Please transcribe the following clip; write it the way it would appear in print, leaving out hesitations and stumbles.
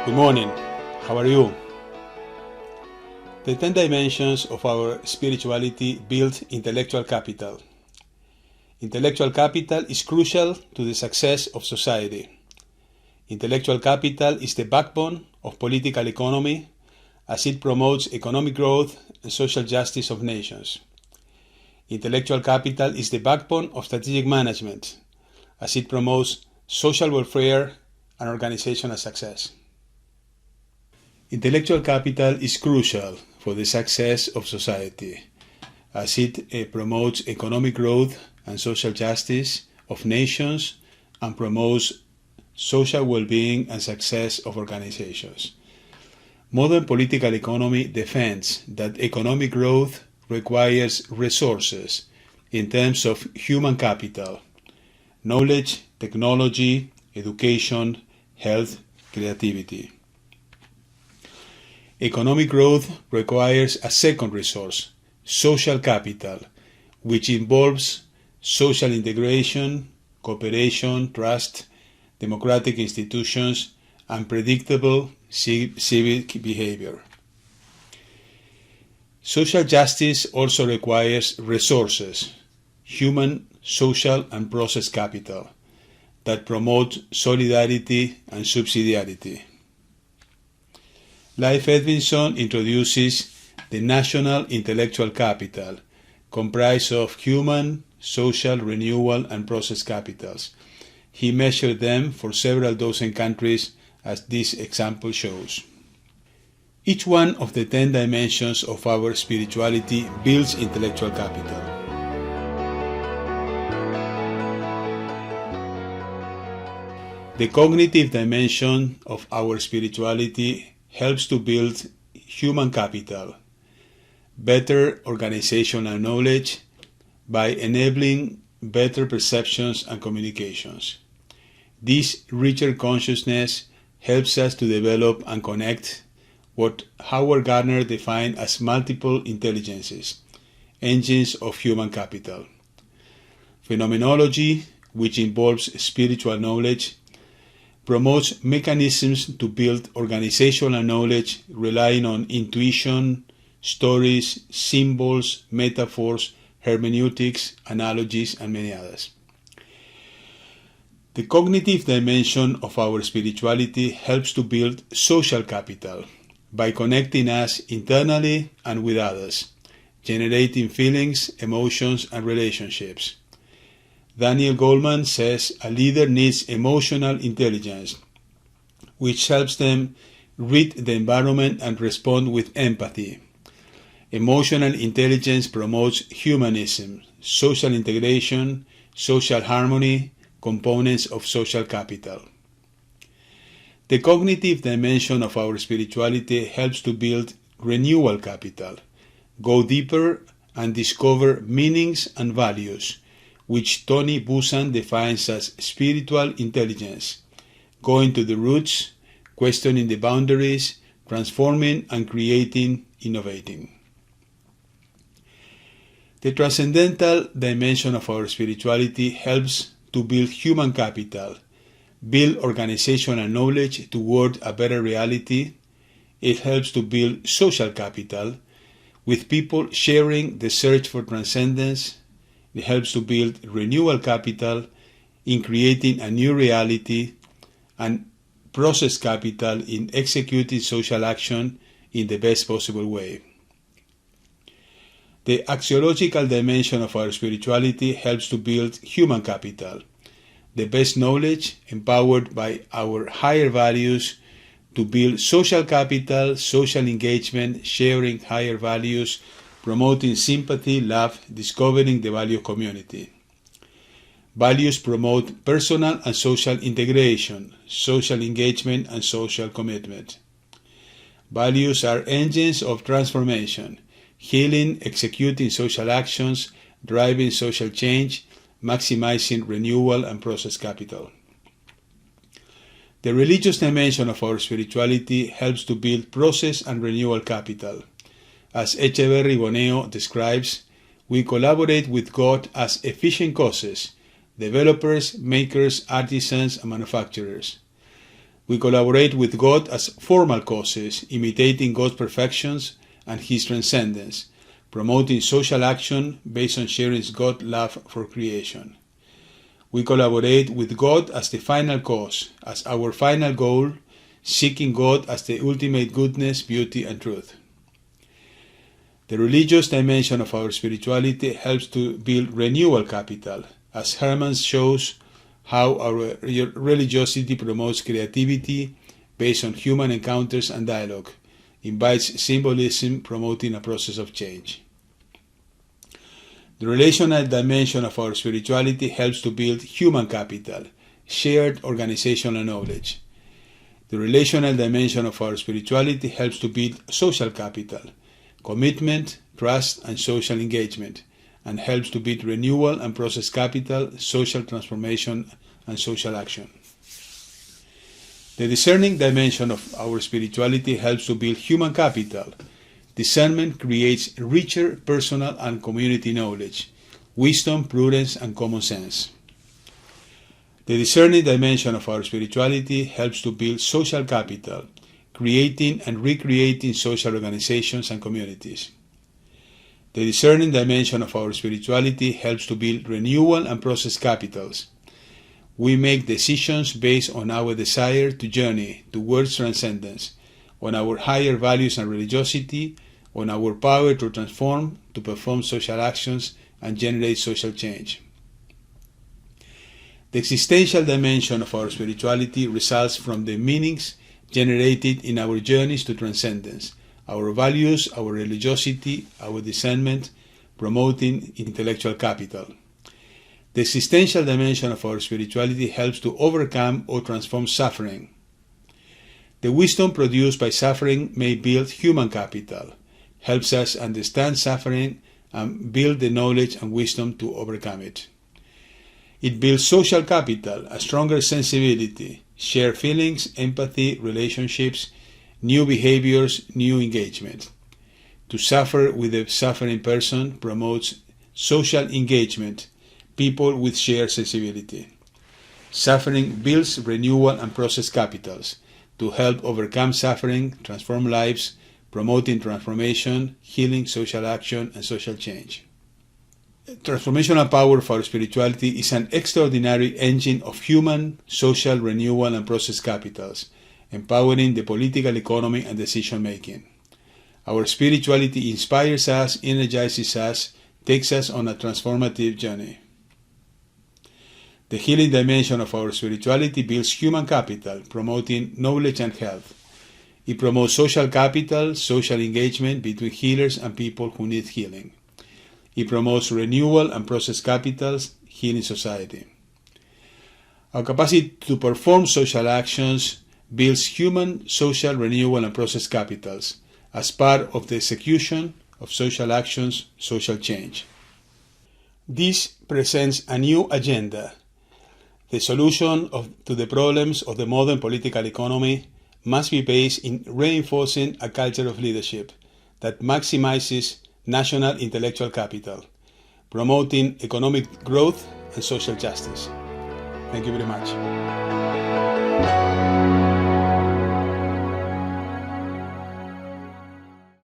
Good morning. How are you? The 10 dimensions of our spirituality build intellectual capital. Intellectual capital is crucial to the success of society. Intellectual capital is the backbone of political economy as it promotes economic growth and social justice of nations. Intellectual capital is the backbone of strategic management as it promotes social welfare and organizational success. Intellectual capital is crucial for the success of society as it promotes economic growth and social justice of nations and promotes social well-being and success of organizations. Modern political economy defends that economic growth requires resources in terms of human capital, knowledge, technology, education, health, creativity. Economic growth requires a second resource, social capital, which involves social integration, cooperation, trust, democratic institutions, and predictable civic behavior. Social justice also requires resources, human, social, and process capital, that promote solidarity and subsidiarity. Leif Edvinsson introduces the national intellectual capital, comprised of human, social, renewal, and process capitals. He measured them for several dozen countries, as this example shows. Each one of the 10 dimensions of our spirituality builds intellectual capital. The cognitive dimension of our spirituality helps to build human capital, better organizational knowledge by enabling better perceptions and communications. This richer consciousness helps us to develop and connect what Howard Gardner defined as multiple intelligences, engines of human capital. Phenomenology, which involves spiritual knowledge, promotes mechanisms to build organizational knowledge relying on intuition, stories, symbols, metaphors, hermeneutics, analogies, and many others. The cognitive dimension of our spirituality helps to build social capital by connecting us internally and with others, generating feelings, emotions, and relationships. Daniel Goleman says a leader needs emotional intelligence, which helps them read the environment and respond with empathy. Emotional intelligence promotes humanism, social integration, social harmony, components of social capital. The cognitive dimension of our spirituality helps to build renewal capital, go deeper and discover meanings and values, which Tony Buzan defines as spiritual intelligence, going to the roots, questioning the boundaries, transforming and creating, innovating. The transcendental dimension of our spirituality helps to build human capital, build organizational knowledge toward a better reality. It helps to build social capital, with people sharing the search for transcendence. It helps to build renewal capital in creating a new reality, and process capital in executing social action in the best possible way. The axiological dimension of our spirituality helps to build human capital, the best knowledge empowered by our higher values to build social capital, social engagement, sharing higher values, promoting sympathy, love, discovering the value of community. Values promote personal and social integration, social engagement, and social commitment. Values are engines of transformation, healing, executing social actions, driving social change, maximizing renewal and process capital. The religious dimension of our spirituality helps to build process and renewal capital. As Echeverry Boneo describes, we collaborate with God as efficient causes, developers, makers, artisans, and manufacturers. We collaborate with God as formal causes, imitating God's perfections and His transcendence, promoting social action based on sharing God's love for creation. We collaborate with God as the final cause, as our final goal, seeking God as the ultimate goodness, beauty, and truth. The religious dimension of our spirituality helps to build renewal capital, as Herman shows how our religiosity promotes creativity based on human encounters and dialogue, invites symbolism, promoting a process of change. The relational dimension of our spirituality helps to build human capital, shared organizational knowledge. The relational dimension of our spirituality helps to build social capital, commitment, trust, and social engagement, and helps to build renewal and process capital, social transformation, and social action. The discerning dimension of our spirituality helps to build human capital. Discernment creates richer personal and community knowledge, wisdom, prudence, and common sense. The discerning dimension of our spirituality helps to build social capital, creating and recreating social organizations and communities. The discerning dimension of our spirituality helps to build renewal and process capitals. We make decisions based on our desire to journey towards transcendence, on our higher values and religiosity, on our power to transform, to perform social actions, and generate social change. The existential dimension of our spirituality results from the meanings generated in our journeys to transcendence, our values, our religiosity, our discernment, promoting intellectual capital. The existential dimension of our spirituality helps to overcome or transform suffering. The wisdom produced by suffering may build human capital, helps us understand suffering and build the knowledge and wisdom to overcome it. It builds social capital, a stronger sensibility, shared feelings, empathy, relationships, new behaviors, new engagement. To suffer with a suffering person promotes social engagement, people with shared sensibility. Suffering builds renewal and process capitals to help overcome suffering, transform lives, promoting transformation, healing, social action, and social change. Transformational power of our spirituality is an extraordinary engine of human, social renewal and process capitals, empowering the political economy and decision-making. Our spirituality inspires us, energizes us, takes us on a transformative journey. The healing dimension of our spirituality builds human capital, promoting knowledge and health. It promotes social capital, social engagement between healers and people who need healing. It promotes renewal and process capitals, healing society. Our capacity to perform social actions builds human, social renewal and process capitals as part of the execution of social actions, social change. This presents a new agenda. The solution to the problems of the modern political economy must be based in reinforcing a culture of leadership that maximizes national intellectual capital, promoting economic growth and social justice. Thank you very much.